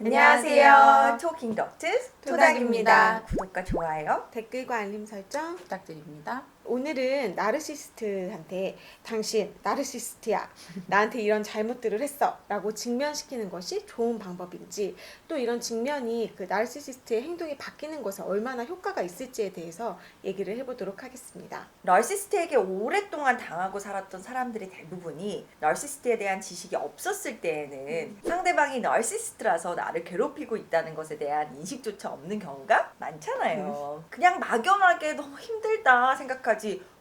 안녕하세요. 토킹 덕트 토닥입니다. 구독과 좋아요. 댓글과 알림 설정 부탁드립니다. 오늘은 나르시스트한테 당신 나르시스트야, 나한테 이런 잘못들을 했어 라고 직면시키는 것이 좋은 방법인지, 또 이런 직면이 그 나르시스트의 행동이 바뀌는 것에 얼마나 효과가 있을지에 대해서 얘기를 해보도록 하겠습니다. 널시스트에게 오랫동안 당하고 살았던 사람들의 대부분이 널시스트에 대한 지식이 없었을 때에는 상대방이 널시스트라서 나를 괴롭히고 있다는 것에 대한 인식조차 없는 경우가 많잖아요. 그냥 막연하게 너무 힘들다 생각하지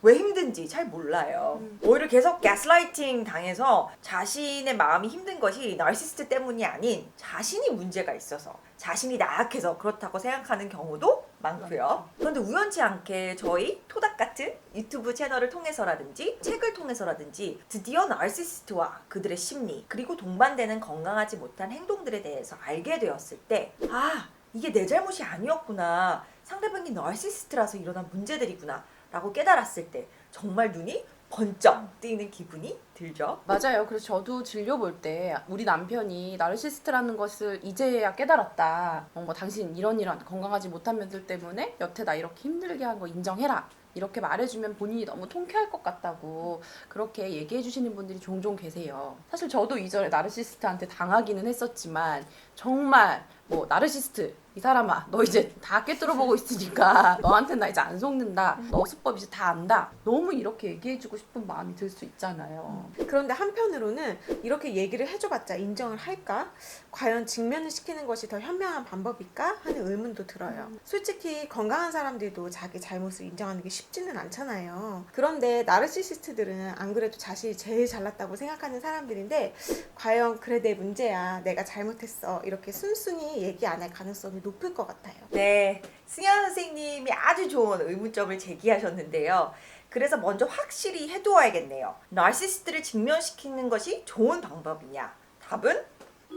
왜 힘든지 잘 몰라요. 오히려 계속 가스라이팅 당해서 자신의 마음이 힘든 것이 널시스트 때문이 아닌 자신이 문제가 있어서, 자신이 나약해서 그렇다고 생각하는 경우도 많고요. 그런데 우연치 않게 저희 토닥 같은 유튜브 채널을 통해서라든지 책을 통해서라든지 드디어 나르시스트와 그들의 심리, 그리고 동반되는 건강하지 못한 행동들에 대해서 알게 되었을 때, 이게 내 잘못이 아니었구나, 상대방이 나르시스트라서 일어난 문제들이구나 라고 깨달았을 때 정말 눈이 번쩍 뜨이는 기분이 들죠. 맞아요. 그래서 저도 진료 볼 때 우리 남편이 나르시스트라는 것을 이제야 깨달았다. 뭐 당신 이런 건강하지 못한 면들 때문에 여태 나 이렇게 힘들게 한 거 인정해라. 이렇게 말해주면 본인이 너무 통쾌할 것 같다고 그렇게 얘기해 주시는 분들이 종종 계세요. 사실 저도 이전에 나르시스트한테 당하기는 했었지만 정말 뭐 나르시스트 이 사람아 너 이제 다 꿰뚫어 보고 있으니까 너한테 나 이제 안 속는다. 너 수법 이제 다 안다. 너무 이렇게 얘기해주고 싶은 마음이 들 수 있잖아요. 그런데 한편으로는 이렇게 얘기를 해줘봤자 인정을 할까? 과연 직면을 시키는 것이 더 현명한 방법일까? 하는 의문도 들어요. 솔직히 건강한 사람들도 자기 잘못을 인정하는 게 쉽지는 않잖아요. 그런데 나르시시스트들은 안 그래도 자신이 제일 잘났다고 생각하는 사람들인데, 과연 그래 내 문제야, 내가 잘못했어, 이렇게 순순히 얘기 안 할 가능성이 높을 것 같아요. 네, 승현 선생님이 아주 좋은 의문점을 제기하셨는데요. 그래서 먼저 확실히 해두어야겠네요. 나르시스트를 직면시키는 것이 좋은 방법이냐? 답은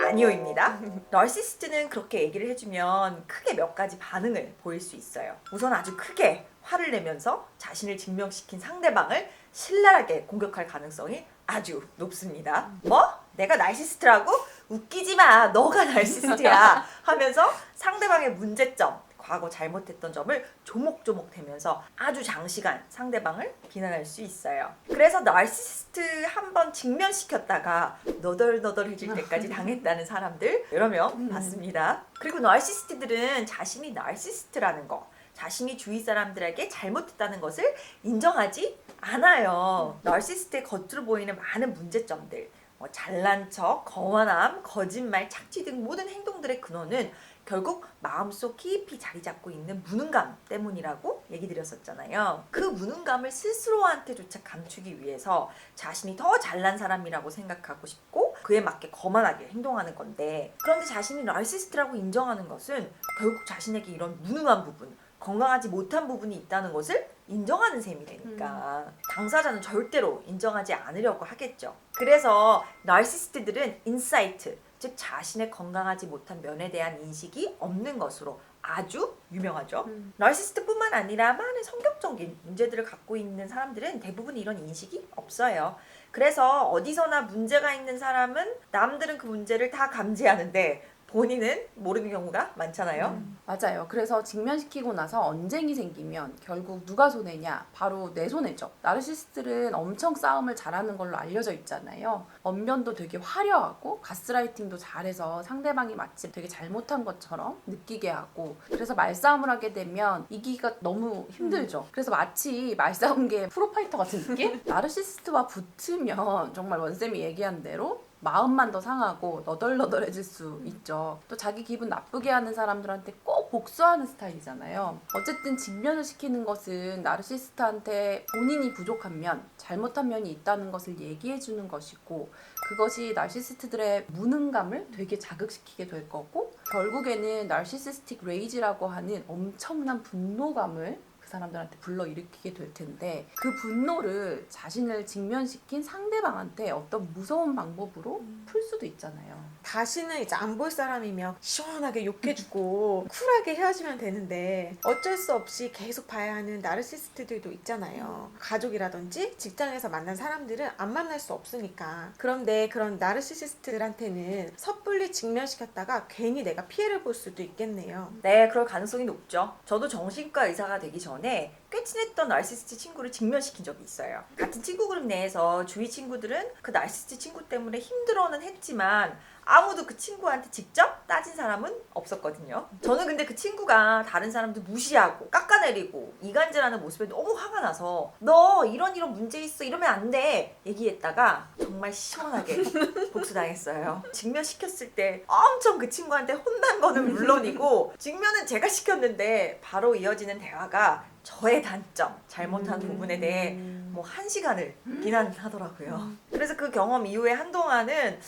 아니오입니다. 나르시스트는 그렇게 얘기를 해주면 크게 몇 가지 반응을 보일 수 있어요. 우선 아주 크게 화를 내면서 자신을 증명시킨 상대방을 신랄하게 공격할 가능성이 아주 높습니다. 뭐? 내가 나르시스트라고? 웃기지 마. 너가 나르시스트야. 하면서 상대방의 문제점, 과거 잘못했던 점을 조목조목 대면서 아주 장시간 상대방을 비난할 수 있어요. 그래서 나르시스트 한번 직면시켰다가 너덜너덜해질 때까지 당했다는 사람들 여러 명 봤습니다. 그리고 나르시스트들은 자신이 나르시스트라는 거, 자신이 주위 사람들에게 잘못했다는 것을 인정하지 않아요. 나르시스트의 겉으로 보이는 많은 문제점들, 잘난 척, 거만함, 거짓말, 착취 등 모든 행동들의 근원은 결국 마음속 깊이 자리 잡고 있는 무능감 때문이라고 얘기 드렸었잖아요. 그 무능감을 스스로한테조차 감추기 위해서 자신이 더 잘난 사람이라고 생각하고 싶고 그에 맞게 거만하게 행동하는 건데, 그런데 자신이 나르시스트라고 인정하는 것은 결국 자신에게 이런 무능한 부분, 건강하지 못한 부분이 있다는 것을 인정하는 셈이 되니까 당사자는 절대로 인정하지 않으려고 하겠죠. 그래서 나르시스트들은 인사이트, 즉 자신의 건강하지 못한 면에 대한 인식이 없는 것으로 아주 유명하죠. 나르시스트뿐만 아니라 많은 성격적인 문제들을 갖고 있는 사람들은 대부분 이런 인식이 없어요. 그래서 어디서나 문제가 있는 사람은 남들은 그 문제를 다 감지하는데 본인은 모르는 경우가 많잖아요. 맞아요. 그래서 직면시키고 나서 언쟁이 생기면 결국 누가 손해냐? 바로 내 손해죠. 나르시스트들은 엄청 싸움을 잘하는 걸로 알려져 있잖아요. 언변도 되게 화려하고 가스라이팅도 잘해서 상대방이 마치 되게 잘못한 것처럼 느끼게 하고, 그래서 말싸움을 하게 되면 이기기가 너무 힘들죠. 그래서 마치 말싸움계 프로파이터 같은 느낌? 나르시스트와 붙으면 정말 원쌤이 얘기한 대로 마음만 더 상하고 너덜너덜해질 수 있죠. 또 자기 기분 나쁘게 하는 사람들한테 꼭 복수하는 스타일이잖아요. 어쨌든 직면을 시키는 것은 나르시스트한테 본인이 부족한 면, 잘못한 면이 있다는 것을 얘기해 주는 것이고, 그것이 나르시스트들의 무능감을 되게 자극시키게 될 거고, 결국에는 나르시시스틱 레이지라고 하는 엄청난 분노감을 그 사람들한테 불러일으키게 될 텐데 그 분노를 자신을 직면시킨 상대방한테 어떤 무서운 방법으로 풀 수도 있잖아요. 다시는 이제 안 볼 사람이면 시원하게 욕해주고 쿨하게 헤어지면 되는데 어쩔 수 없이 계속 봐야 하는 나르시스트들도 있잖아요. 가족이라든지 직장에서 만난 사람들은 안 만날 수 없으니까. 그런데 그런 나르시시스트들한테는 섣불리 직면시켰다가 괜히 내가 피해를 볼 수도 있겠네요. 네, 그럴 가능성이 높죠. 저도 정신과 의사가 되기 전에 꽤 친했던 나르시스트 친구를 직면시킨 적이 있어요. 같은 친구 그룹 내에서 주위 친구들은 그 나르시스트 친구 때문에 힘들어는 했지만 아무도 그 친구한테 직접 따진 사람은 없었거든요. 저는 근데 그 친구가 다른 사람들 무시하고 깎아내리고 이간질하는 모습에 너무 화가 나서 너 이런 문제 있어 이러면 안 돼 얘기했다가 정말 시원하게 복수당했어요. 직면시켰을 때 엄청 그 친구한테 혼난 거는 물론이고 직면은 제가 시켰는데 바로 이어지는 대화가 저의 단점, 잘못한 부분에 대해 뭐 1시간을 비난하더라고요. 그래서 그 경험 이후에 한동안은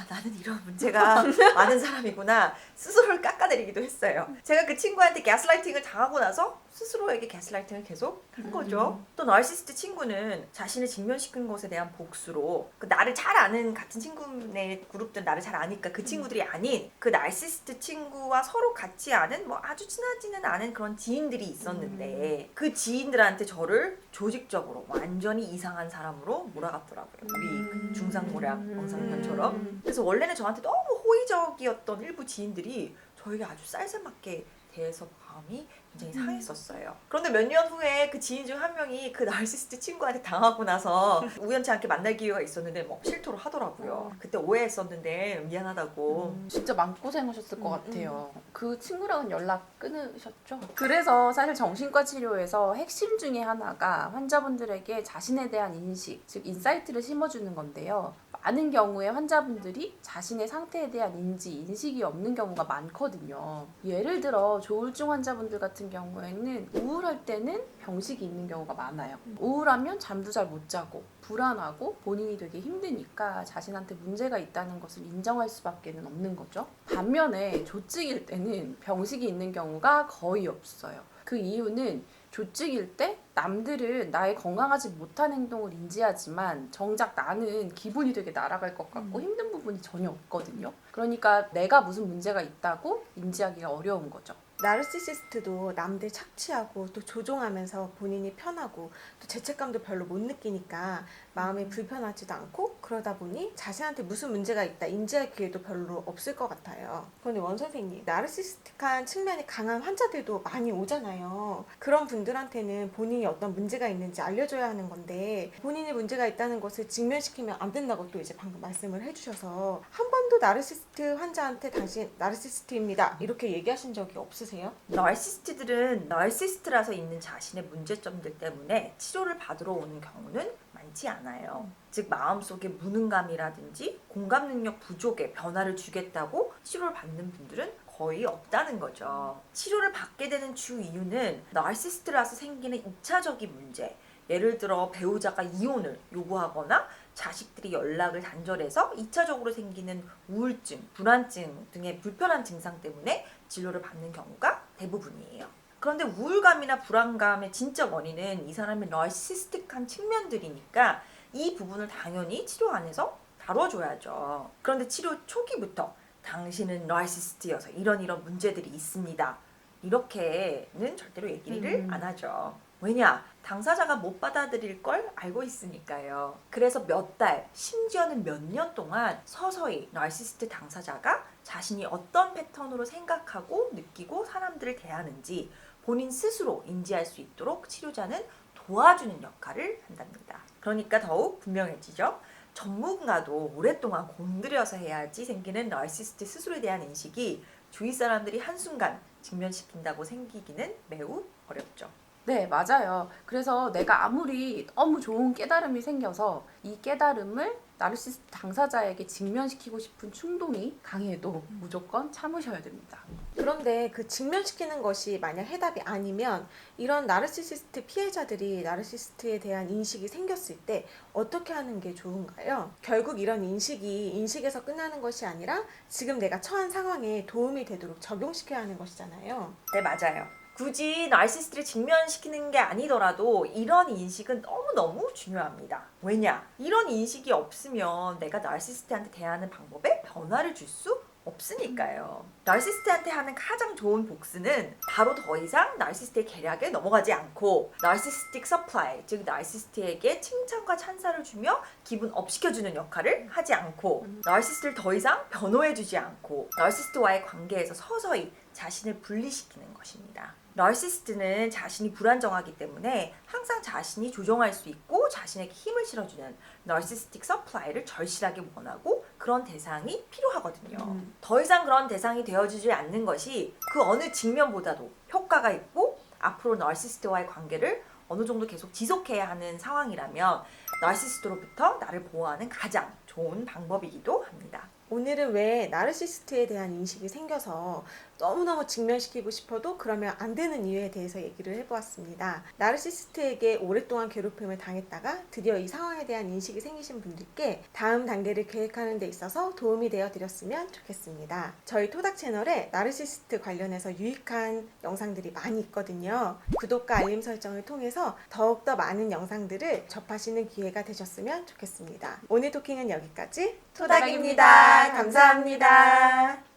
나는 이런 문제가 많은 사람이구나 스스로를 깎아내리기도 했어요. 제가 그 친구한테 가스라이팅을 당하고 나서 스스로에게 가스라이팅을 계속 한 거죠. 또 나르시스트 친구는 자신을 직면시킨 것에 대한 복수로 그 나를 잘 아는 같은 친구네 그룹들 나를 잘 아니까 그 친구들이 아닌 그 나르시스트 친구와 서로 같이 아는 뭐 아주 친하지는 않은 그런 지인들이 있었는데 그 지인들한테 저를 조직적으로 완전히 이상한 사람으로 몰아갔더라고요. 우리 그 중상모략 영상편처럼. 그래서 원래는 저한테 너무 호의적이었던 일부 지인들이 저에게 아주 쌀쌀맞게 대해서 마음이 굉장히 상했었어요. 그런데 몇 년 후에 그 지인 중 한 명이 그 나르시스트 친구한테 당하고 나서 우연치 않게 만날 기회가 있었는데 뭐 실토를 하더라고요. 그때 오해했었는데 미안하다고. 진짜 마음고생하셨을 것 같아요. 그 친구랑은 연락 끊으셨죠? 그래서 사실 정신과 치료에서 핵심 중에 하나가 환자분들에게 자신에 대한 인식, 즉 인사이트를 심어주는 건데요. 많은 경우에 환자분들이 자신의 상태에 대한 인식이 없는 경우가 많거든요. 예를 들어 조울증 환자분들 같은 경우에는 우울할 때는 병식이 있는 경우가 많아요. 우울하면 잠도 잘 못 자고 불안하고 본인이 되게 힘드니까 자신한테 문제가 있다는 것을 인정할 수밖에 없는 거죠. 반면에 조증일 때는 병식이 있는 경우가 거의 없어요. 그 이유는 조증일 때 남들은 나의 건강하지 못한 행동을 인지하지만 정작 나는 기분이 되게 날아갈 것 같고 힘든 부분이 전혀 없거든요. 그러니까 내가 무슨 문제가 있다고 인지하기가 어려운 거죠. 나르시시스트도 남들 착취하고 또 조종하면서 본인이 편하고 또 죄책감도 별로 못 느끼니까 마음이 불편하지도 않고 그러다 보니 자신한테 무슨 문제가 있다 인지할 기회도 별로 없을 것 같아요. 그런데 원 선생님, 나르시스틱한 측면이 강한 환자들도 많이 오잖아요. 그런 분들한테는 본인이 어떤 문제가 있는지 알려줘야 하는 건데 본인이 문제가 있다는 것을 직면시키면 안 된다고 또 이제 방금 말씀을 해주셔서 한 번도 나르시스트 환자한테 당신 나르시스트입니다 이렇게 얘기하신 적이 없으세요? 나르시스트들은 나르시스트라서 있는 자신의 문제점들 때문에 치료를 받으러 오는 경우는 많지 않아요. 즉 마음속에 무능감이라든지 공감 능력 부족에 변화를 주겠다고 치료를 받는 분들은 거의 없다는 거죠. 치료를 받게 되는 주 이유는 나르시스트라서 생기는 2차적인 문제, 예를 들어 배우자가 이혼을 요구하거나 자식들이 연락을 단절해서 2차적으로 생기는 우울증, 불안증 등의 불편한 증상 때문에 진료를 받는 경우가 대부분이에요. 그런데 우울감이나 불안감의 진짜 원인은 이 사람의 나르시스틱한 측면들이니까 이 부분을 당연히 치료 안에서 다뤄줘야죠. 그런데 치료 초기부터 당신은 나르시스트여서 이런 문제들이 있습니다. 이렇게는 절대로 얘기를 안 하죠. 왜냐? 당사자가 못 받아들일 걸 알고 있으니까요. 그래서 몇 달, 심지어는 몇 년 동안 서서히 나르시스트 당사자가 자신이 어떤 패턴으로 생각하고 느끼고 사람들을 대하는지 본인 스스로 인지할 수 있도록 치료자는 도와주는 역할을 한답니다. 그러니까 더욱 분명해지죠. 전문가도 오랫동안 공들여서 해야지 생기는 나르시스트 스스로에 대한 인식이 주위 사람들이 한순간 직면시킨다고 생기기는 매우 어렵죠. 네, 맞아요. 그래서 내가 아무리 너무 좋은 깨달음이 생겨서 이 깨달음을 나르시스트 당사자에게 직면시키고 싶은 충동이 강해도 무조건 참으셔야 됩니다. 그런데 그 직면시키는 것이 만약 해답이 아니면 이런 나르시시스트 피해자들이 나르시스트에 대한 인식이 생겼을 때 어떻게 하는 게 좋은가요? 결국 이런 인식이 인식에서 끝나는 것이 아니라 지금 내가 처한 상황에 도움이 되도록 적용시켜야 하는 것이잖아요. 네, 맞아요. 굳이 나르시스트를 직면시키는 게 아니더라도 이런 인식은 너무너무 중요합니다. 왜냐? 이런 인식이 없으면 내가 나르시스트한테 대하는 방법에 변화를 줄 수 없으니까요. 나르시스트한테 하는 가장 좋은 복수는 바로 더 이상 나르시스트의 계략에 넘어가지 않고 나르시스틱 서플라이, 즉 나르시스트에게 칭찬과 찬사를 주며 기분 업시켜주는 역할을 하지 않고 나르시스트를 더 이상 변호해주지 않고 나르시스트와의 관계에서 서서히 자신을 분리시키는 것입니다. 나르시스트는 자신이 불안정하기 때문에 항상 자신이 조정할 수 있고 자신에게 힘을 실어주는 나르시스틱 서플라이를 절실하게 원하고 그런 대상이 필요하거든요. 더 이상 그런 대상이 되어주지 않는 것이 그 어느 직면보다도 효과가 있고 앞으로 나르시스트와의 관계를 어느 정도 계속 지속해야 하는 상황이라면 나르시스트로부터 나를 보호하는 가장 좋은 방법이기도 합니다. 오늘은 왜 나르시스트에 대한 인식이 생겨서 너무너무 직면시키고 싶어도 그러면 안 되는 이유에 대해서 얘기를 해보았습니다. 나르시스트에게 오랫동안 괴롭힘을 당했다가 드디어 이 상황에 대한 인식이 생기신 분들께 다음 단계를 계획하는 데 있어서 도움이 되어 드렸으면 좋겠습니다. 저희 토닥 채널에 나르시스트 관련해서 유익한 영상들이 많이 있거든요. 구독과 알림 설정을 통해서 더욱더 많은 영상들을 접하시는 기회가 되셨으면 좋겠습니다. 오늘 토킹은 여기까지. 토닥입니다. 감사합니다.